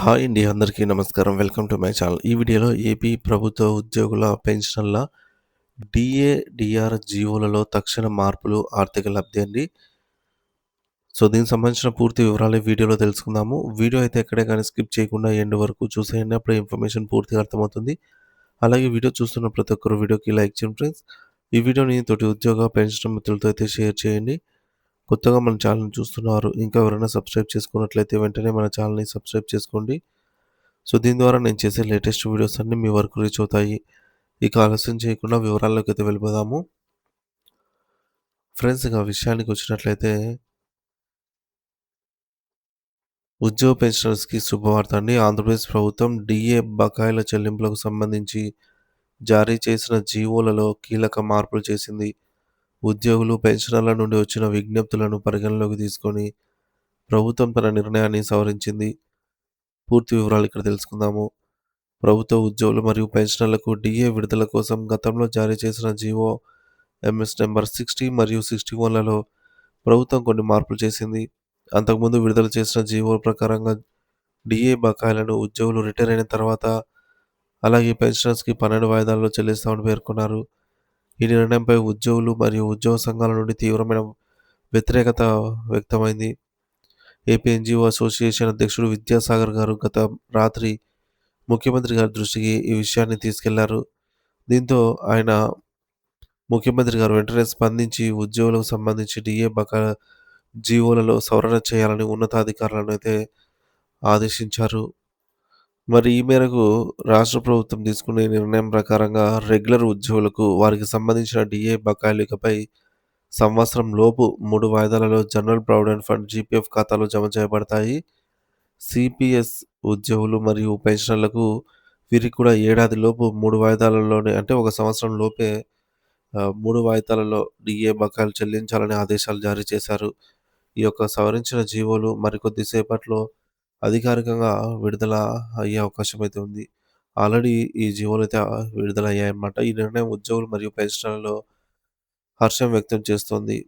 Hi అండి. అందరికీ నమస్కారం. Welcome to my channel. ఈ వీడియోలో ఏపీ ప్రభుత్వ ఉద్యోగుల పెన్షన్ల డీఏ, డీఆర్ జీవోలలో తక్షణ మార్పులు, ఆర్థిక లబ్ధి అండి. దీనికి సంబంధించిన పూర్తి వివరాలు ఈ వీడియోలో తెలుసుకుందాము. వీడియో అయితే ఎక్కడే కానీ స్కిప్ చేయకుండా ఎండ్ వరకు చూసేయండి. అప్పుడే ఇన్ఫర్మేషన్ పూర్తిగా అర్థమవుతుంది. అలాగే వీడియో చూస్తున్న ప్రతి ఒక్కరు వీడియోకి లైక్ చేయండి ఫ్రెండ్స్. ఈ వీడియోని తోటి ఉద్యోగ, పెన్షన్ మిత్రులతో అయితే షేర్ చేయండి. కొత్తగా మన ఛానల్‌ని చూస్తున్నవారు ఇంకా ఎవరైనా సబ్స్క్రైబ్ చేసుకున్నట్లయితే వెంటనే మన ఛానల్‌ని సబ్స్క్రైబ్ చేసుకోండి. దీని ద్వారా నేను చేసే లేటెస్ట్ వీడియోస్ అన్నీ మీ వరకు రీచ్ అవుతాయి. ఇక ఆలస్యం చేయకుండా వివరాల్లోకైతే వెళ్ళిపోదాము. ఫ్రెండ్స్ ఇక విషయానికొచ్చినట్లయితే ఉద్యోగ పెన్షనర్స్‌కి శుభవార్త అండి. ఆంధ్రప్రదేశ్ ప్రభుత్వం డీఏ బకాయిల చెల్లింపులకు సంబంధించి జారీ చేసిన జీవోలలో కీలక మార్పులు చేసింది. ఉద్యోగులు, పెన్షనర్ల నుండి వచ్చిన విజ్ఞప్తులను పరిగణలోకి తీసుకొని ప్రభుత్వం తన నిర్ణయాన్ని సవరించింది. పూర్తి వివరాలు ఇక్కడ తెలుసుకుందాము. ప్రభుత్వ ఉద్యోగులు మరియు పెన్షనర్లకు డీఏ విడుదల కోసం గతంలో జారీ చేసిన జీవో ఎంఎస్ నంబర్ 60 మరియు 61లలో ప్రభుత్వం కొన్ని మార్పులు చేసింది. అంతకుముందు విడుదల చేసిన జీవో ప్రకారంగా డీఏ బకాయిలను ఉద్యోగులు రిటైర్ అయిన తర్వాత అలాగే పెన్షనర్స్‌కి 12 వాయిదాల్లో చెల్లిస్తామని పేర్కొన్నారు. ఈ నిర్ణయంపై ఉద్యోగులు మరియు ఉద్యోగ సంఘాల నుండి తీవ్రమైన వ్యతిరేకత వ్యక్తమైంది. ఏపీ ఎన్‌జీఓ అసోసియేషన్ అధ్యక్షుడు విద్యాసాగర్ గారు గత రాత్రి ముఖ్యమంత్రి గారి దృష్టికి ఈ విషయాన్ని తీసుకెళ్లారు. దీంతో ఆయన ముఖ్యమంత్రి గారు వెంటనే స్పందించి ఉద్యోగులకు సంబంధించి డీఏ జీవోలలో సవరణ చేయాలని ఉన్నతాధికారులను అయితే ఆదేశించారు. మరి ఈ మేరకు రాష్ట్ర ప్రభుత్వం తీసుకునే నిర్ణయం ప్రకారంగా రెగ్యులర్ ఉద్యోగులకు వారికి సంబంధించిన డీఏ బకాయిలు ఇకపై సంవత్సరం లోపు 3 వాయిదాలలో జనరల్ ప్రావిడెంట్ ఫండ్ జీపీఎఫ్ ఖాతాలో జమ చేయబడతాయి. సిపిఎస్ ఉద్యోగులు మరియు పెన్షనర్లకు వీరికి కూడా ఏడాది లోపు 3 వాయిదాలలోనే అంటే ఒక సంవత్సరం లోపే 3 వాయిదాలలో డీఏ బకాయిలు చెల్లించాలని ఆదేశాలు జారీ చేశారు. ఈ యొక్క సవరించిన జీవోలు మరికొద్ది సేపట్లో అధికారికంగా విడుదల అయ్యే అవకాశం అయితే ఉంది. ఆల్రెడీ ఈ జీవోలయితే విడుదలయ్యాయన్నమాట. ఈ నిర్ణయం ఉద్యోగులు మరియు పెన్షనర్లలో హర్షం వ్యక్తం చేస్తోంది.